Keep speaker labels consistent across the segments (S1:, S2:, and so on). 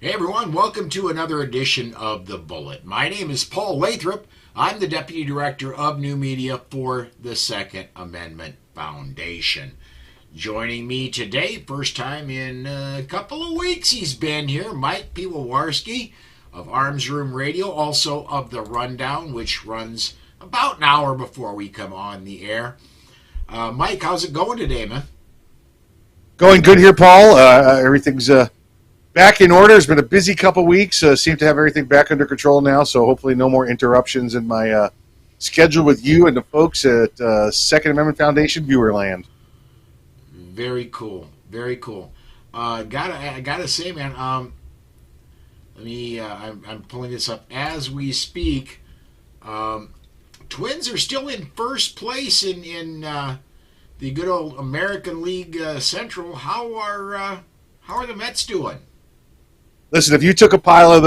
S1: Hey everyone, welcome to another edition of The Bullet. My name is Paul Lathrop. I'm the Deputy Director of New Media for the Second Amendment Foundation. Joining me today, first time in a couple of weeks he's been here, Mike Piwowarski of Arms Room Radio, also of The Rundown, which runs about an hour before we come on the air. Mike, how's it going today, man?
S2: Going good here, Paul. Everything's back in order. It's been a busy couple weeks. Seem to have everything back under control now, so hopefully no more interruptions in my schedule with you and the folks at Second Amendment Foundation Viewerland.
S1: Very cool. Very cool. I gotta say, man. I'm pulling this up as we speak. Twins are still in first place in the good old American League Central. How are the Mets doing?
S2: Listen, if you took a pile of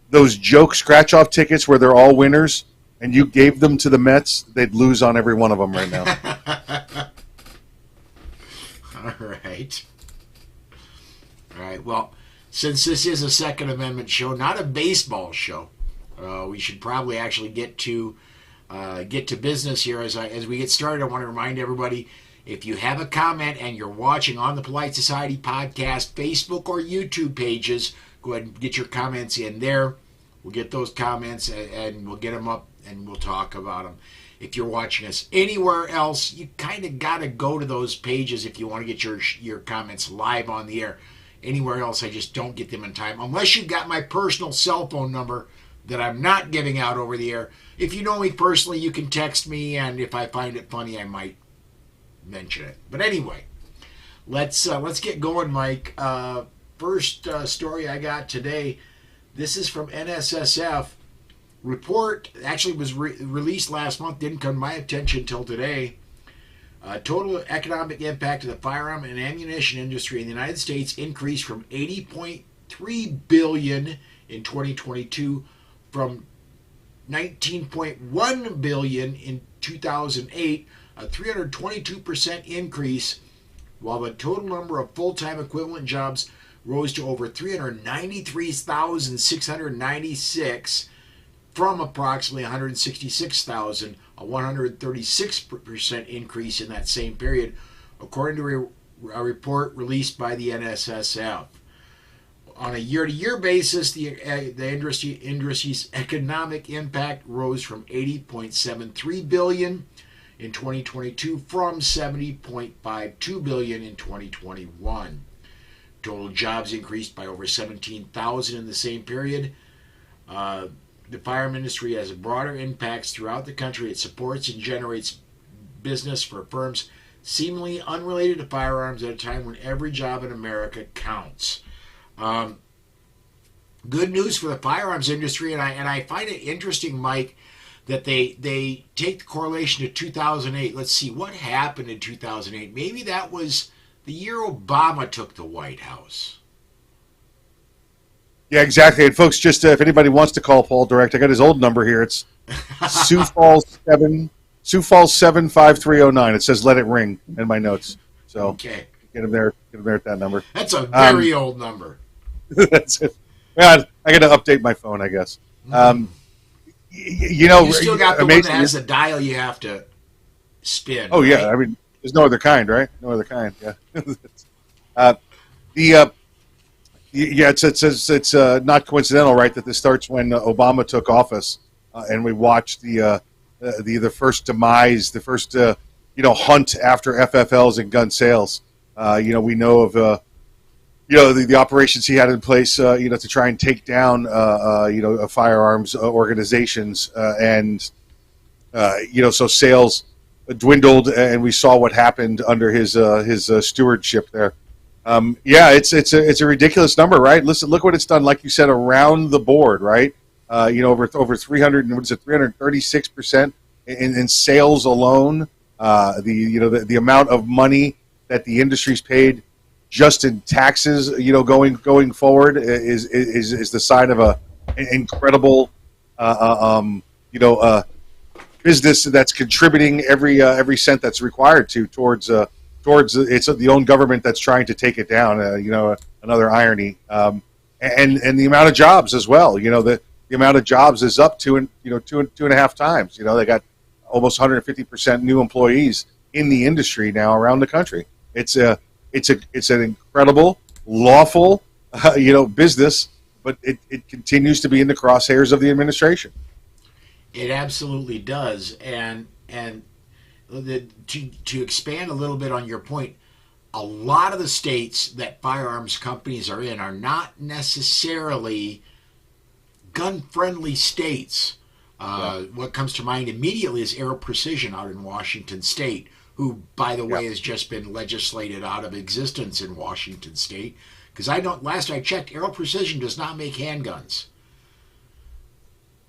S2: those joke scratch-off tickets where they're all winners and you gave them to the Mets, they'd lose on every one of them right now.
S1: All right. Well, since this is a Second Amendment show, not a baseball show, we should probably actually get to business here. As we get started, I want to remind everybody, if you have a comment and you're watching on the Polite Society Podcast, Facebook or YouTube pages, go ahead and get your comments in there. We'll get those comments and we'll get them up and we'll talk about them. If you're watching us anywhere else, you kind of got to go to those pages if you want to get your comments live on the air. Anywhere else, I just don't get them in time. Unless you've got my personal cell phone number that I'm not giving out over the air. If you know me personally, you can text me, and if I find it funny, I might mention it. But anyway, let's get going, Mike. First story I got today. This is from NSSF. Report actually was released last month. Didn't come to my attention until today. Total economic impact of the firearm and ammunition industry in the United States increased from $80.3 billion in 2022 from $19.1 billion in 2008, a 322% increase, while the total number of full-time equivalent jobs rose to over 393,696 from approximately 166,000, a 136% increase in that same period, according to a report released by the NSSF. On a year-to-year basis, the industry's economic impact rose from $80.73 billion in 2022 from $70.52 billion in 2021. Total jobs increased by over 17,000 in the same period. The firearm industry has broader impacts throughout the country. It supports and generates business for firms seemingly unrelated to firearms at a time when every job in America counts. Good news for the firearms industry, and I find it interesting, Mike, that they take the correlation to 2008. Let's see what happened in 2008. Maybe that was the year Obama took the White House.
S2: Yeah, exactly. And folks, just if anybody wants to call Paul direct, I got his old number here. It's Sioux Falls 75309. It says "Let it ring" in my notes. So
S1: okay,
S2: get him there at that number.
S1: That's a very old number.
S2: That's it. Yeah, I got to update my phone, I guess.
S1: You still got the one that has a dial you have to spin.
S2: Oh,
S1: right?
S2: yeah. I mean, there's no other kind, right? No other kind, yeah. It's not coincidental, right, that this starts when Obama took office, and we watched the first demise, the first hunt after FFLs and gun sales. We know of the operations he had in place, to try and take down firearms organizations, and so sales dwindled, and we saw what happened under his stewardship there. It's a ridiculous number, right? Listen, look what it's done. Like you said, around the board, right? Over 336% in sales alone. The amount of money that the industry's paid just in taxes, going forward is the sign of an incredible, business that's contributing every cent that's required towards it's the own government that's trying to take it down. Another irony. and the amount of jobs as well. The amount of jobs is up two and a half times. They got almost 150% new employees in the industry now around the country. It's an incredible, lawful, business, but it continues to be in the crosshairs of the administration.
S1: It absolutely does, and to expand a little bit on your point, a lot of the states that firearms companies are in are not necessarily gun-friendly states. What comes to mind immediately is Aero Precision out in Washington State, who, by the way, has just been legislated out of existence in Washington State. Because last I checked, Aero Precision does not make handguns.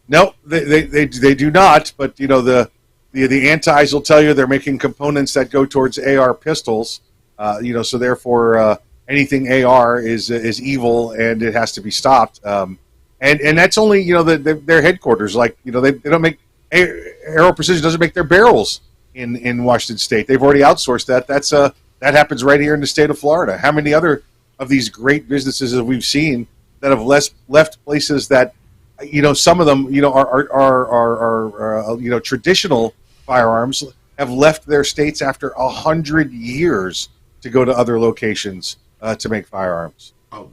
S2: No, they do not. But the antis will tell you they're making components that go towards AR pistols. So therefore anything AR is evil and it has to be stopped. And that's only their headquarters. Like they don't make Aero Precision doesn't make their barrels in Washington State. They've already outsourced that. That happens right here in the state of Florida. How many other of these great businesses that we've seen that have left places that some of them are traditional firearms have left their states after 100 years to go to other locations to make firearms.
S1: Oh,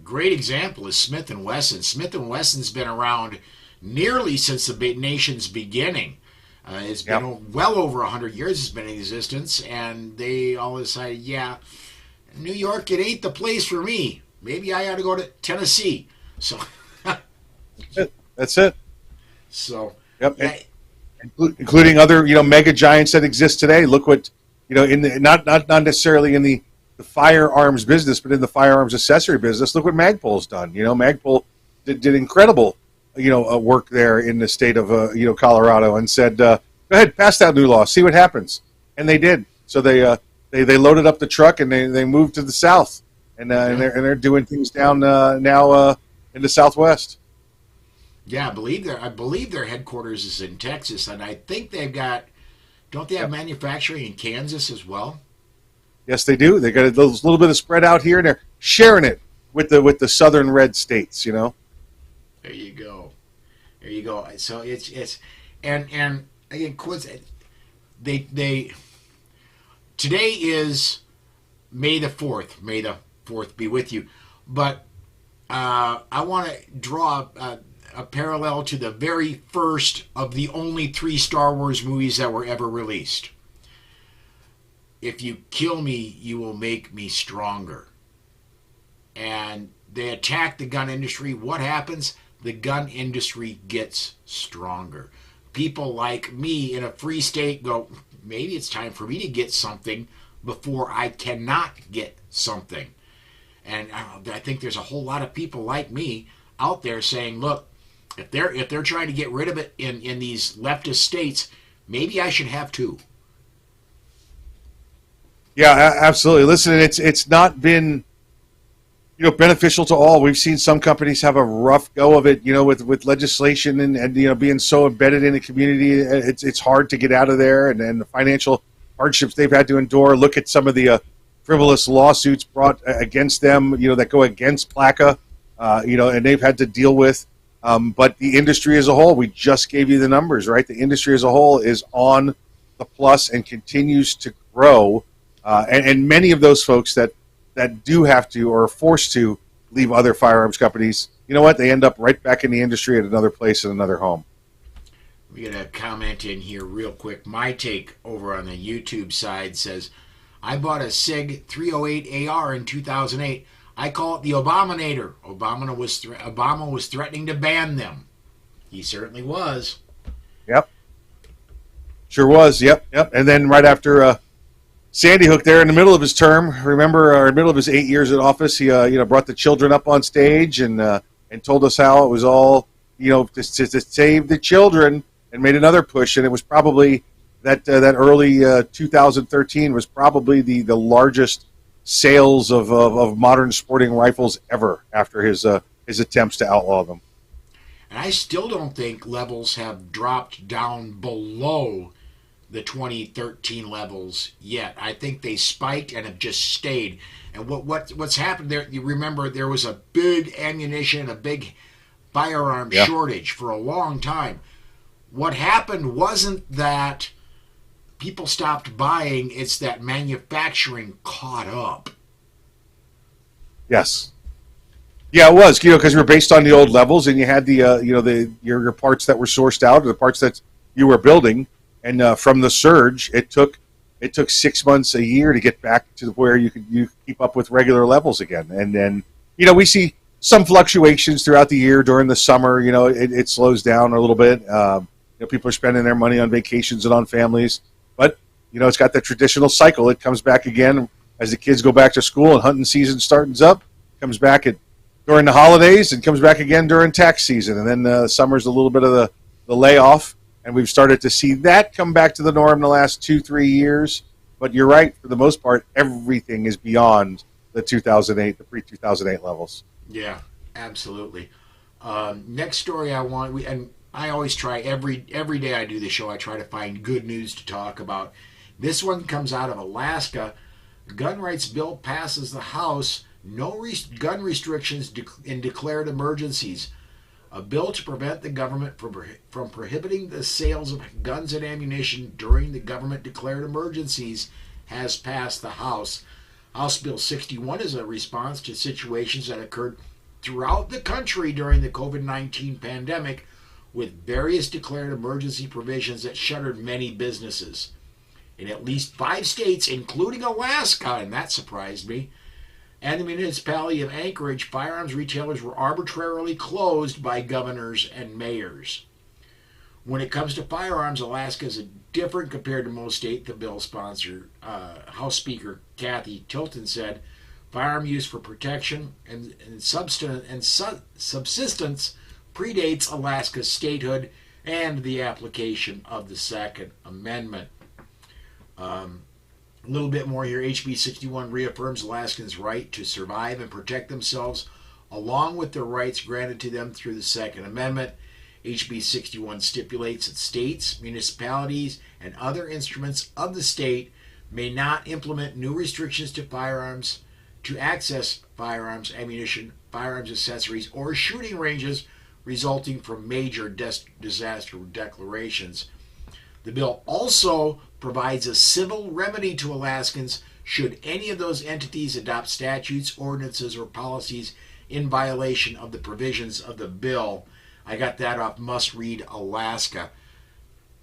S1: great example is Smith & Wesson. Smith & Wesson's been around nearly since the nation's beginning. It's been well over 100 years it's been in existence, and they all decided, New York, it ain't the place for me. Maybe I ought to go to Tennessee. So
S2: that's it.
S1: So
S2: including other mega giants that exist today. Look what in the, not necessarily in the firearms business, but in the firearms accessory business. Look what Magpul's done. Magpul did incredible work there in the state of Colorado, and said, go ahead, pass that new law, see what happens. And they did. So they loaded up the truck and they moved to the south, and they're doing things down now in the Southwest.
S1: Yeah, I believe their headquarters is in Texas, and I think don't they have manufacturing in Kansas as well?
S2: Yes, they do. They got a little bit of spread out here, and they're sharing it with the southern red states. There
S1: you go. So it's and again, they today is May the 4th. May the 4th be with you. But I want to draw a parallel to the very first of the only 3 Star Wars movies that were ever released. If you kill me, you will make me stronger. And they attack the gun industry. What happens? The gun industry gets stronger. People like me in a free state go, maybe it's time for me to get something before I cannot get something. And I think there's a whole lot of people like me out there saying, look, if they're trying to get rid of it in these leftist states, maybe I should have 2.
S2: Yeah, absolutely. Listen, it's not been beneficial to all. We've seen some companies have a rough go of it, with legislation and being so embedded in the community. It's hard to get out of there, and the financial hardships they've had to endure. Look at some of the frivolous lawsuits brought against them, that go against PLACA, and they've had to deal with. But the industry as a whole, we just gave you the numbers, right? The industry as a whole is on the plus and continues to grow. And many of those folks that do have to or are forced to leave other firearms companies, you know what? They end up right back in the industry at another place and another home.
S1: We get a comment in here real quick. My take over on the YouTube side says, I bought a SIG 308 AR in 2008. I call it the Obaminator. Obama was threatening to ban them. He certainly was.
S2: Yep. Sure was. Yep. And then right after Sandy Hook there in the middle of his term, remember, in the middle of his 8 years in office, he brought the children up on stage and told us how it was all to save the children, and made another push. And it was probably that early 2013 was probably the largest sales of modern sporting rifles ever after his attempts to outlaw them.
S1: And I still don't think levels have dropped down below the 2013 levels yet. I think they spiked and have just stayed. And what's happened there? You remember there was a big ammunition, a big firearm shortage for a long time. What happened wasn't that people stopped buying; it's that manufacturing caught up.
S2: Yes. Yeah, it was, because you were based on the old levels, and you had the your parts that were sourced out, or the parts that you were building, and from the surge, it took 6 months, a year to get back to where you could keep up with regular levels again, and then we see some fluctuations throughout the year. During the summer, it slows down a little bit. People are spending their money on vacations and on families, but it's got that traditional cycle. It comes back again as the kids go back to school and hunting season starts up. Comes back during the holidays and comes back again during tax season. And then summer's a little bit of the layoff. And we've started to see that come back to the norm in the last 2-3 years. But you're right, for the most part, everything is beyond the pre-2008 levels.
S1: Yeah, absolutely. Next story I want, and I always try, every day I do the show, I try to find good news to talk about. This one comes out of Alaska. Gun rights bill passes the House. No gun restrictions in declared emergencies. A bill to prevent the government from prohibiting the sales of guns and ammunition during the government-declared emergencies has passed the House. House Bill 61 is a response to situations that occurred throughout the country during the COVID-19 pandemic, with various declared emergency provisions that shuttered many businesses. In at least 5 states, including Alaska, and that surprised me, and the municipality of Anchorage, firearms retailers were arbitrarily closed by governors and mayors. When it comes to firearms, Alaska is different compared to most states. The bill sponsor, House Speaker Kathy Tilton, said, firearm use for protection and subsistence predates Alaska's statehood and the application of the Second Amendment. A little bit more here. HB 61 reaffirms Alaskans' right to survive and protect themselves, along with the rights granted to them through the Second Amendment. HB 61 stipulates that states, municipalities, and other instruments of the state may not implement new restrictions to firearms, to access firearms, ammunition, firearms accessories, or shooting ranges resulting from major disaster declarations. The bill also provides a civil remedy to Alaskans should any of those entities adopt statutes, ordinances, or policies in violation of the provisions of the bill. I got that off Must Read Alaska.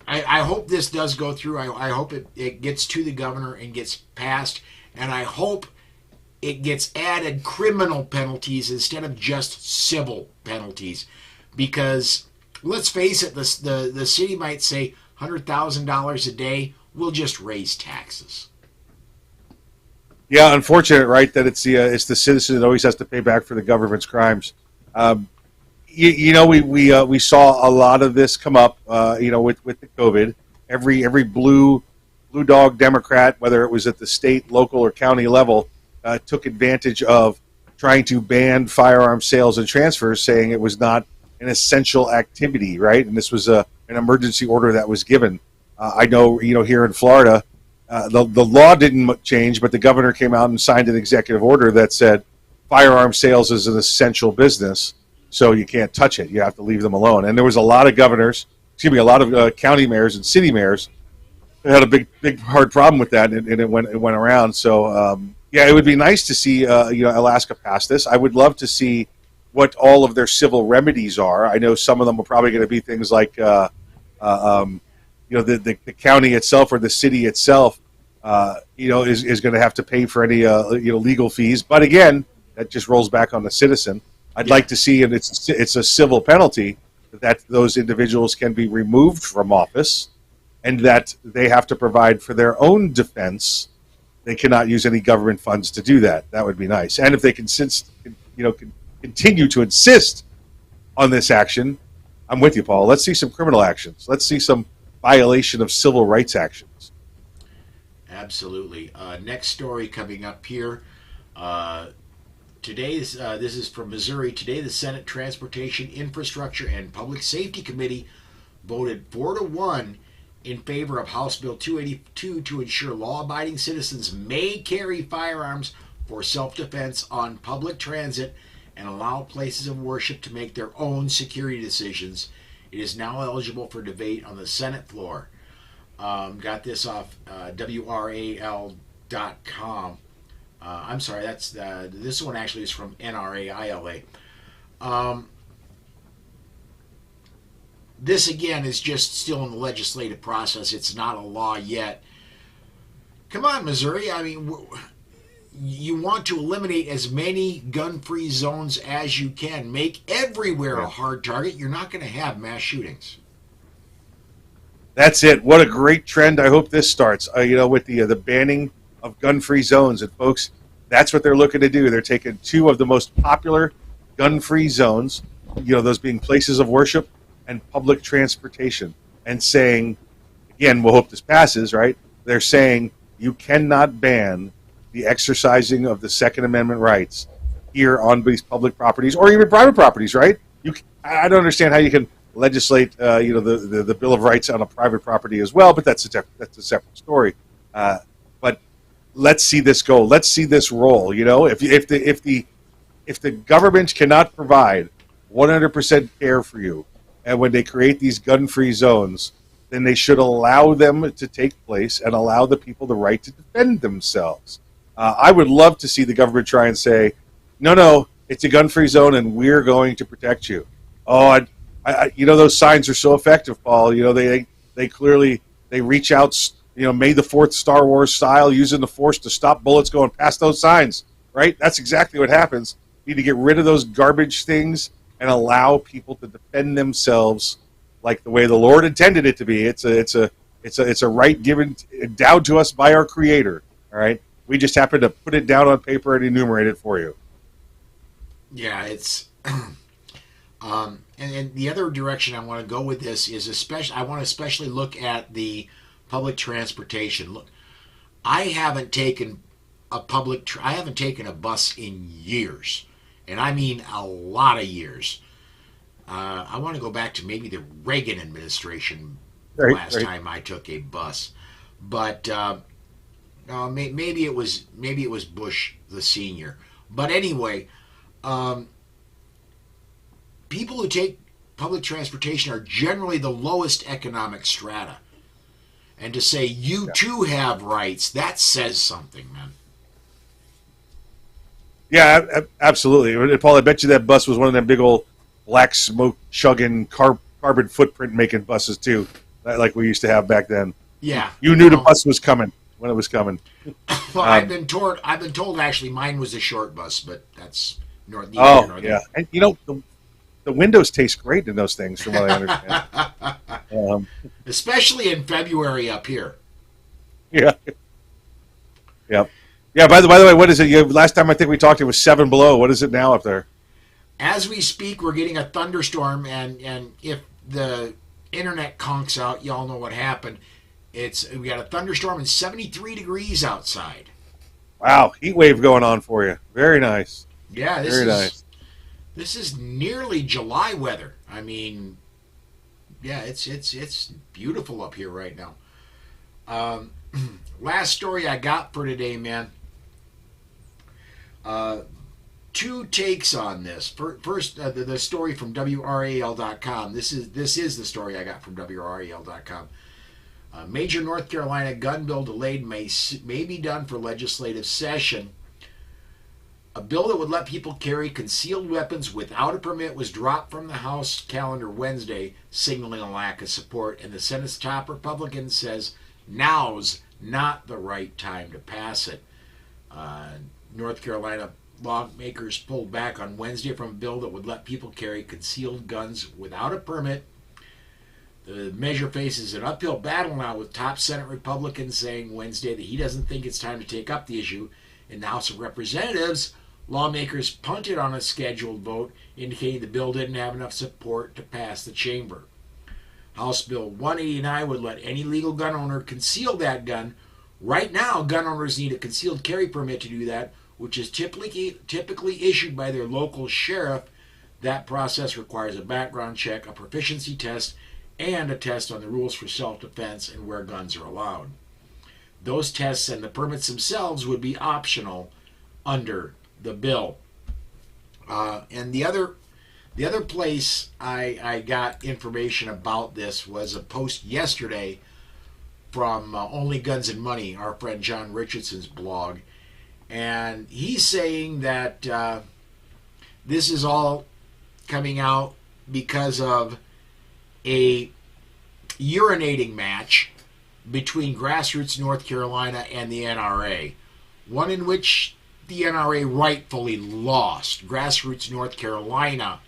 S1: I hope this does go through. I hope it gets to the governor and gets passed, and I hope it gets added criminal penalties instead of just civil penalties. Because let's face it, the city might say $100,000 a day, we'll just raise taxes.
S2: Yeah, unfortunate, right? That it's the citizen that always has to pay back for the government's crimes. We saw a lot of this come up, with the COVID. Every blue dog Democrat, whether it was at the state, local, or county level, took advantage of trying to ban firearm sales and transfers, saying it was not an essential activity, right? And this was an emergency order that was given. I know, here in Florida, the law didn't change, but the governor came out and signed an executive order that said firearm sales is an essential business, so you can't touch it. You have to leave them alone. And there was a lot of a lot of county mayors and city mayors that had a big, hard problem with that, and it went around. So, it would be nice to see, Alaska pass this. I would love to see what all of their civil remedies are. I know some of them are probably going to be things like, the county itself or the city itself, is going to have to pay for any, legal fees. But again, that just rolls back on the citizen. I'd like to see, and it's a civil penalty, that those individuals can be removed from office, and that they have to provide for their own defense. They cannot use any government funds to do that. That would be nice. And if they continue to insist on this action, I'm with you, Paul. Let's see some criminal actions. Let's see some violation of civil rights actions.
S1: Absolutely. Next story coming up here. Today, this is from Missouri. Today, the Senate Transportation, Infrastructure, and Public Safety Committee voted 4-1 in favor of House Bill 282 to ensure law-abiding citizens may carry firearms for self-defense on public transit and allow places of worship to make their own security decisions. It is now eligible for debate on the Senate floor. Got this off WRAL.com. I'm sorry, that's this one actually is from NRAILA. This again is just still in the legislative process. It's not a law yet. Come on, Missouri. I mean, you want to eliminate as many gun-free zones as you can. Make everywhere a hard target. You're not going to have mass shootings.
S2: That's it. What a great trend. I hope this starts, with the banning of gun-free zones. And, folks, that's what they're looking to do. They're taking two of the most popular gun-free zones, those being places of worship and public transportation, and saying, again, we'll hope this passes, right? They're saying you cannot ban the exercising of the Second Amendment rights here on these public properties or even private properties, right? I don't understand how you can legislate, the Bill of Rights on a private property as well, but that's a separate story. But let's see this go. Let's see this roll. If the government cannot provide 100% care for you, and when they create these gun-free zones, then they should allow them to take place and allow the people the right to defend themselves. I would love to see the government try and say, no, it's a gun-free zone and we're going to protect you. Oh, those signs are so effective, Paul. They clearly reach out, May the 4th Star Wars style, using the Force to stop bullets going past those signs, right? That's exactly what happens. You need to get rid of those garbage things and allow people to defend themselves like the way the Lord intended it to be. It's a right given endowed to us by our Creator. All right, we just happen to put it down on paper and enumerate it for you.
S1: Yeah, it's and the other direction I want to go with this is I want to especially look at the public transportation. Look, I haven't taken a bus in years. And I mean a lot of years. I want to go back to maybe the Reagan administration last time I took a bus, but maybe it was Bush the senior. But anyway, people who take public transportation are generally the lowest economic strata, and to say you too have rights, that says something, man.
S2: Yeah, absolutely. Paul, I bet you that bus was one of them big old black smoke chugging carbon footprint making buses too, like we used to have back then.
S1: Yeah,
S2: you knew the bus was coming when it was coming.
S1: Well, I've been told actually mine was a short bus, but that's north.
S2: Yeah, and the windows taste great in those things, from what I understand.
S1: Especially in February up here.
S2: Yeah. Yep. Yeah, by the way, what is it? Last time I think we talked, it was 7 below. What is it now up there?
S1: As we speak, we're getting a thunderstorm, and if the internet conks out, y'all know what happened. We got a thunderstorm and 73 degrees outside.
S2: Wow, heat wave going on for you. Very nice.
S1: Yeah,
S2: nice.
S1: This is nearly July weather. I mean, yeah, it's beautiful up here right now. Last story I got for today, man. Two takes on this. First, the story from WRAL.com. This is the story I got from WRAL.com. Major North Carolina gun bill delayed may be done for legislative session. A bill that would let people carry concealed weapons without a permit was dropped from the House calendar Wednesday, signaling a lack of support. And the Senate's top Republican says now's not the right time to pass it. North Carolina lawmakers pulled back on Wednesday from a bill that would let people carry concealed guns without a permit. The measure faces an uphill battle now, with top Senate Republicans saying Wednesday that he doesn't think it's time to take up the issue. In the House of Representatives, lawmakers punted on a scheduled vote, indicating the bill didn't have enough support to pass the chamber. House Bill 189 would let any legal gun owner conceal that gun. Right now, gun owners need a concealed carry permit to do that, which is typically issued by their local sheriff. That process requires a background check, a proficiency test, and a test on the rules for self-defense and where guns are allowed. Those tests and the permits themselves would be optional under the bill. And the other place I got information about this was a post yesterday from Only Guns and Money, our friend John Richardson's blog. And he's saying that this is all coming out because of a urinating match between Grassroots North Carolina and the NRA, one in which the NRA rightfully lost. Grassroots North Carolina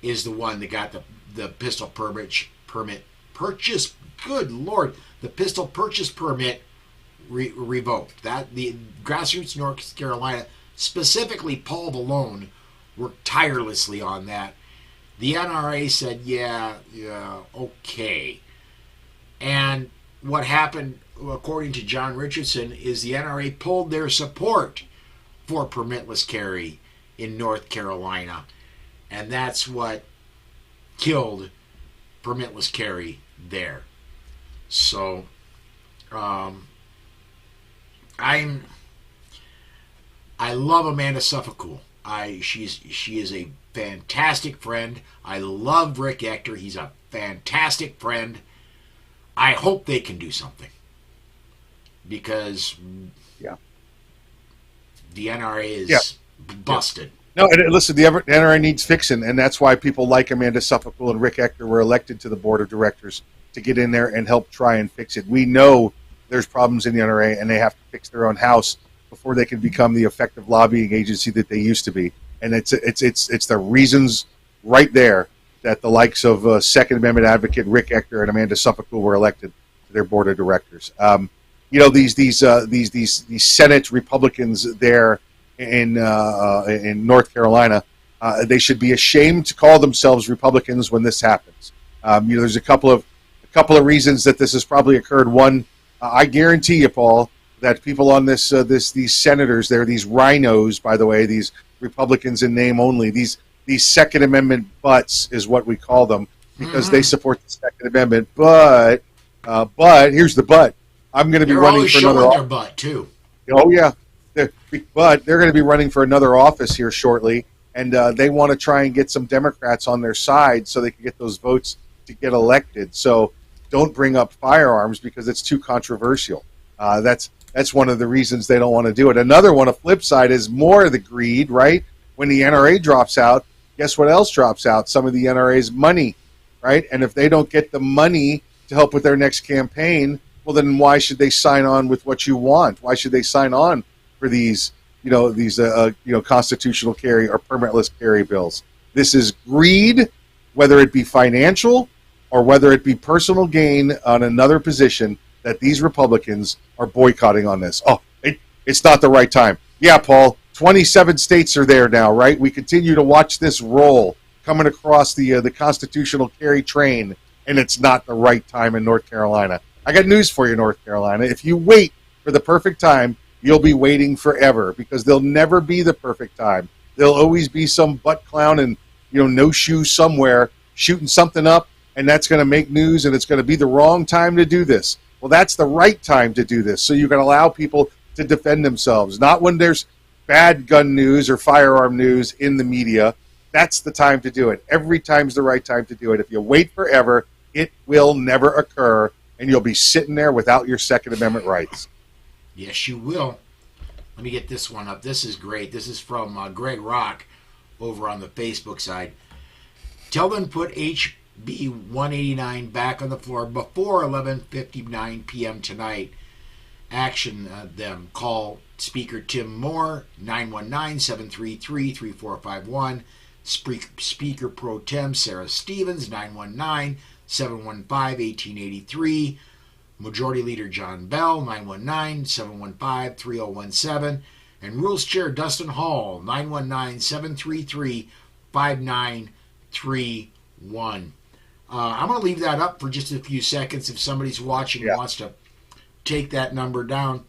S1: is the one that got the pistol permit purchase. Good Lord, the pistol purchase permit revoked. That the Grassroots North Carolina, specifically Paul Malone, worked tirelessly on that. The NRA said, yeah, okay. And what happened, according to John Richardson, is the NRA pulled their support for permitless carry in North Carolina. And that's what killed permitless carry there. So, I love Amanda Suffolk. She is a fantastic friend. I love Rick Ector. He's a fantastic friend. I hope they can do something, because the NRA is busted.
S2: No, and listen, the NRA needs fixing, and that's why people like Amanda Suffolk and Rick Ector were elected to the board of directors, to get in there and help try and fix it. We know there's problems in the NRA, and they have to fix their own house before they can become the effective lobbying agency that they used to be. And it's the reasons right there that the likes of Second Amendment advocate Rick Ector and Amanda Suffolk were elected to their board of directors. These Senate Republicans there in North Carolina, they should be ashamed to call themselves Republicans when this happens. There's a couple of reasons that this has probably occurred. One, I guarantee you, Paul, that people on these senators, they're these rhinos, by the way, these Republicans in name only, these Second Amendment butts is what we call them, because they support the Second Amendment. But here's the but. I'm going to be running for another office.
S1: Their butt too.
S2: Oh yeah, but they're going to be running for another office here shortly, and they want to try and get some Democrats on their side so they can get those votes to get elected. So don't bring up firearms because it's too controversial. That's one of the reasons they don't want to do it. Another one, a flip side, is more of the greed, right? When the NRA drops out, guess what else drops out? Some of the NRA's money, right? And if they don't get the money to help with their next campaign, well, then why should they sign on with what you want? Why should they sign on for these constitutional carry or permitless carry bills? This is greed, whether it be financial or whether it be personal gain on another position, that these Republicans are boycotting on this. Oh, it's not the right time. Yeah, Paul, 27 states are there now, right? We continue to watch this roll coming across the constitutional carry train, and it's not the right time in North Carolina. I got news for you, North Carolina. If you wait for the perfect time, you'll be waiting forever, because there'll never be the perfect time. There'll always be some butt clown and no shoes somewhere shooting something up, and that's going to make news, and it's going to be the wrong time to do this. Well, that's the right time to do this. So you can allow people to defend themselves, not when there's bad gun news or firearm news in the media. That's the time to do it. Every time's the right time to do it. If you wait forever, it will never occur, and you'll be sitting there without your Second Amendment rights.
S1: Yes, you will. Let me get this one up. This is great. This is from Greg Rock over on the Facebook side. Tell them put HB 189 back on the floor before 11:59 p.m. tonight. Action them. Call Speaker Tim Moore, 919-733-3451. Speaker Pro Tem Sarah Stevens, 919-715-1883. Majority Leader John Bell, 919-715-3017. And Rules Chair Dustin Hall, 919-733-5931. I'm going to leave that up for just a few seconds if somebody's watching and wants to take that number down.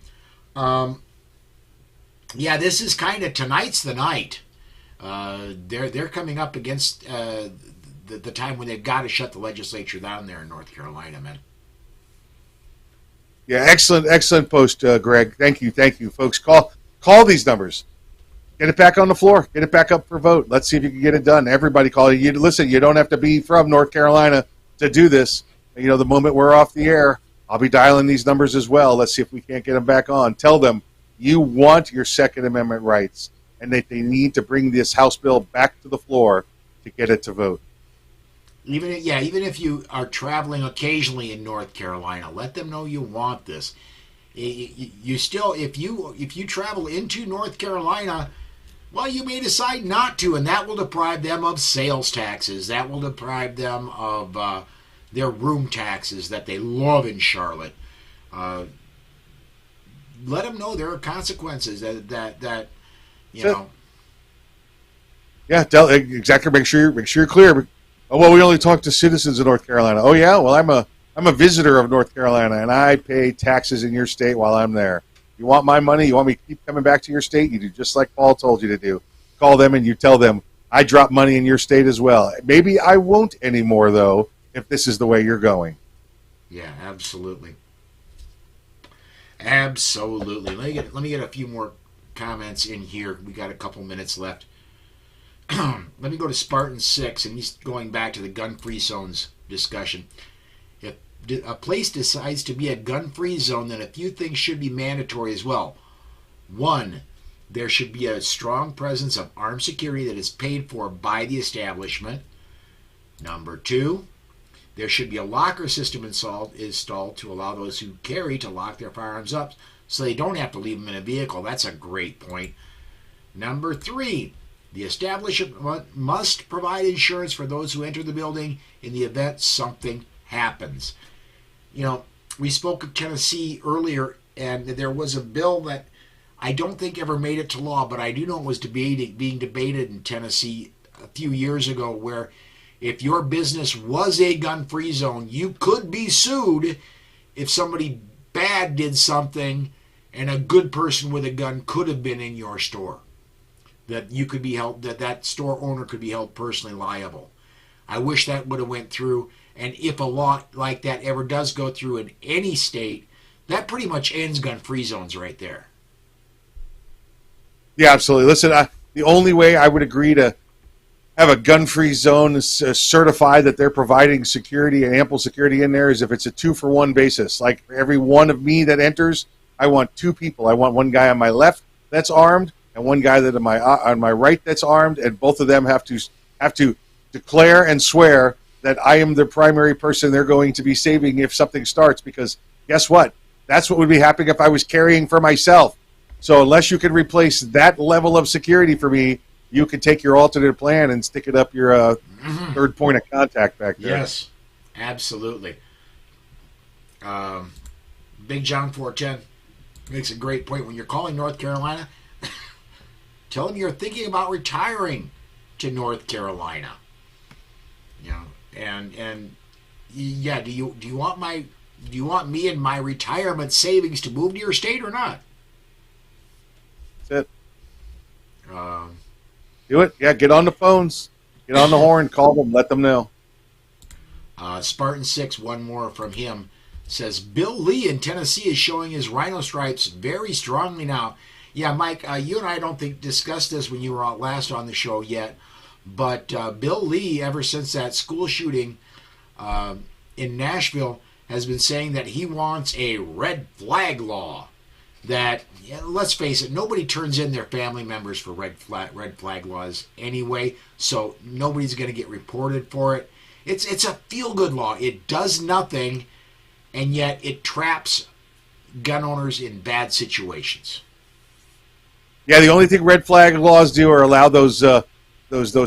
S1: This is kind of tonight's the night. They're coming up against the time when they've got to shut the legislature down there in North Carolina, man.
S2: Yeah, excellent post, Greg. Thank you, folks. Call these numbers. Get it back on the floor. Get it back up for vote. Let's see if you can get it done. Everybody call it. Listen, you don't have to be from North Carolina to do this. You know, the moment we're off the air, I'll be dialing these numbers as well. Let's see if we can't get them back on. Tell them you want your Second Amendment rights and that they need to bring this House bill back to the floor to get it to vote.
S1: Even if you are traveling occasionally in North Carolina, let them know you want this. You still, if you travel into North Carolina, well, you may decide not to, and that will deprive them of sales taxes. That will deprive them of their room taxes that they love in Charlotte. Let them know there are consequences that you know.
S2: Yeah, exactly. Make sure you're clear. Oh, well, we only talk to citizens of North Carolina. Oh yeah, well I'm a visitor of North Carolina, and I pay taxes in your state while I'm there. You want my money? You want me to keep coming back to your state? You do just like Paul told you to do. Call them and you tell them, I drop money in your state as well. Maybe I won't anymore, though, if this is the way you're going.
S1: Yeah, absolutely. Absolutely. Let me get a few more comments in here. We got a couple minutes left. Let me go to Spartan 6, and he's going back to the gun-free zones discussion. If a place decides to be a gun-free zone, then a few things should be mandatory as well. 1, there should be a strong presence of armed security that is paid for by the establishment. Number 2, there should be a locker system installed to allow those who carry to lock their firearms up so they don't have to leave them in a vehicle. That's a great point. Number 3, the establishment must provide insurance for those who enter the building in the event something happens. You know, we spoke of Tennessee earlier, and there was a bill that I don't think ever made it to law, but I do know it was being debated in Tennessee a few years ago, where if your business was a gun-free zone, you could be sued if somebody bad did something and a good person with a gun could have been in your store. That you could be held, that store owner could be held personally liable. I wish that would have went through, and if a law like that ever does go through in any state, that pretty much ends gun-free zones right there.
S2: Yeah, absolutely. Listen, the only way I would agree to have a gun-free zone certify that they're providing security and ample security in there is if it's a 2-for-1 basis. Like for every one of me that enters, I want 2 people. I want one guy on my left that's armed and one guy that on my right that's armed, and both of them have to declare and swear that I am the primary person they're going to be saving if something starts. Because guess what? That's what would be happening if I was carrying for myself. So unless you can replace that level of security for me, you can take your alternate plan and stick it up your third point of contact back there.
S1: Yes, absolutely. Big John 410 makes a great point. When you're calling North Carolina, tell them you're thinking about retiring to North Carolina. You know, and yeah, do you want me and my retirement savings to move to your state or not?
S2: That's it. Do it. Yeah, get on the phones. Get on the horn. Call them. Let them know.
S1: Spartan 6, one more from him, says, Bill Lee in Tennessee is showing his rhino stripes very strongly now. Yeah, Mike, you and I don't think discussed this when you were last on the show yet, but Bill Lee, ever since that school shooting in Nashville, has been saying that he wants a red flag law. That, let's face it, nobody turns in their family members for red flag laws anyway, so nobody's going to get reported for it. It's a feel-good law. It does nothing, and yet it traps gun owners in bad situations.
S2: Yeah, the only thing red flag laws do are allow those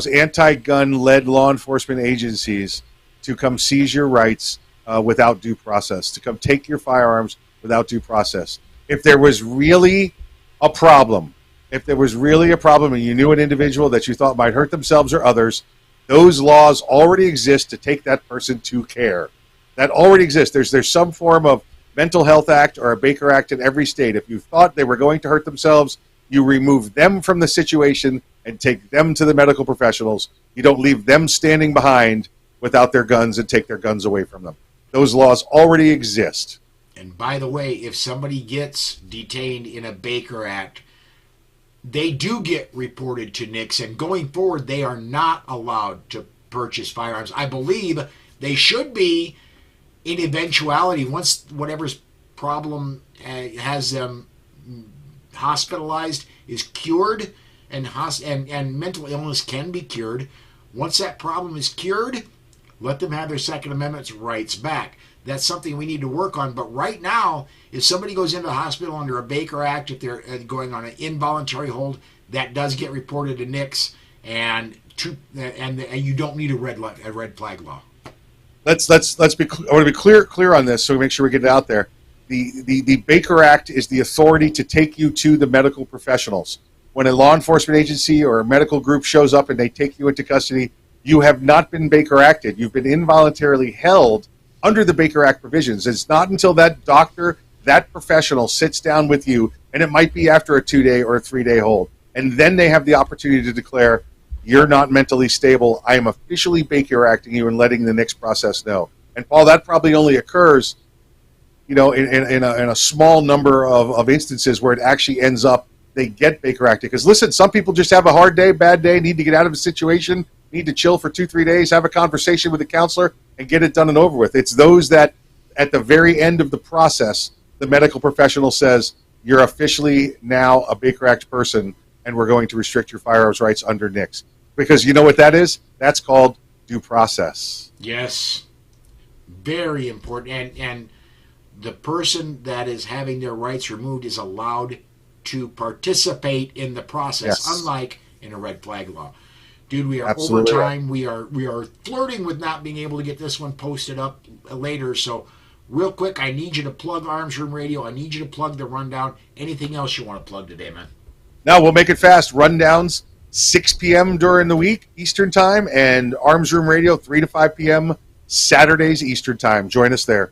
S2: anti-gun-led law enforcement agencies to come seize your rights without due process, to come take your firearms without due process. If there was really a problem, and you knew an individual that you thought might hurt themselves or others, those laws already exist to take that person to care. That already exists. There's some form of mental health act or a Baker Act in every state. If you thought they were going to hurt themselves, You remove them from the situation and take them to the medical professionals. You don't leave them standing behind without their guns and take their guns away from them. Those laws already exist.
S1: And by the way, if somebody gets detained in a Baker Act, they do get reported to NICS, and going forward, they are not allowed to purchase firearms. I believe they should be, in eventuality, once whatever's problem has them hospitalized is cured, and mental illness can be cured. Once that problem is cured, let them have their Second Amendment rights back. That's something we need to work on. But right now, if somebody goes into the hospital under a Baker Act, if they're going on an involuntary hold, that does get reported to NICS, and you don't need a red flag law.
S2: Let's be. I want to be clear on this, so we make sure we get it out there. The Baker Act is the authority to take you to the medical professionals. When a law enforcement agency or a medical group shows up and they take you into custody, you have not been Baker Acted. You've been involuntarily held under the Baker Act provisions. It's not until that doctor, that professional sits down with you, and it might be after a 2-day or a 3-day hold, and then they have the opportunity to declare, you're not mentally stable. I am officially Baker Acting you and letting the NICS process know. And Paul, that probably only occurs, in a small number of instances where it actually ends up they get Baker Acted. Because listen, some people just have a hard day, bad day, need to get out of a situation, need to chill for 2-3 days, have a conversation with a counselor, and get it done and over with. It's those that, at the very end of the process, the medical professional says, you're officially now a Baker Act person, and we're going to restrict your firearms rights under NICS. Because you know what that is? That's called due process.
S1: Yes. Very important. And the person that is having their rights removed is allowed to participate in the process,
S2: Yes.
S1: unlike in a red flag law. Dude, we are
S2: Absolutely
S1: over time. Right. We are flirting with not being able to get this one posted up later. So real quick, I need you to plug Arms Room Radio. I need you to plug the rundown. Anything else you want to plug today, man?
S2: Now, we'll make it fast. Rundowns, 6 p.m. during the week, Eastern Time, and Arms Room Radio, 3 to 5 p.m. Saturdays, Eastern Time. Join us there.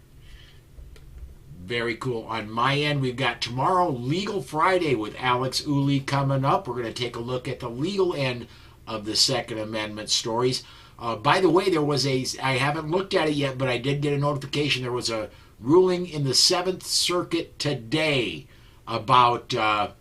S1: Very cool. On my end, we've got tomorrow, Legal Friday with Alex Uli coming up. We're going to take a look at the legal end of the Second Amendment stories. By the way, I haven't looked at it yet, but I did get a notification. There was a ruling in the Seventh Circuit today about the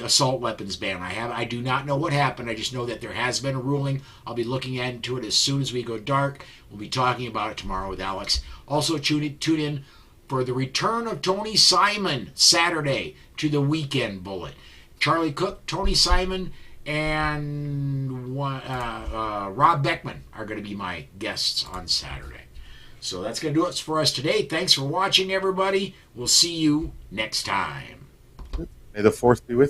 S1: assault weapons ban. I do not know what happened. I just know that there has been a ruling. I'll be looking into it as soon as we go dark. We'll be talking about it tomorrow with Alex. Also, tune in for the return of Tony Simon Saturday to the Weekend Bullet. Charlie Cook, Tony Simon, and Rob Beckman are going to be my guests on Saturday. So that's going to do it for us today. Thanks for watching, everybody. We'll see you next time.
S2: May the 4th be with you.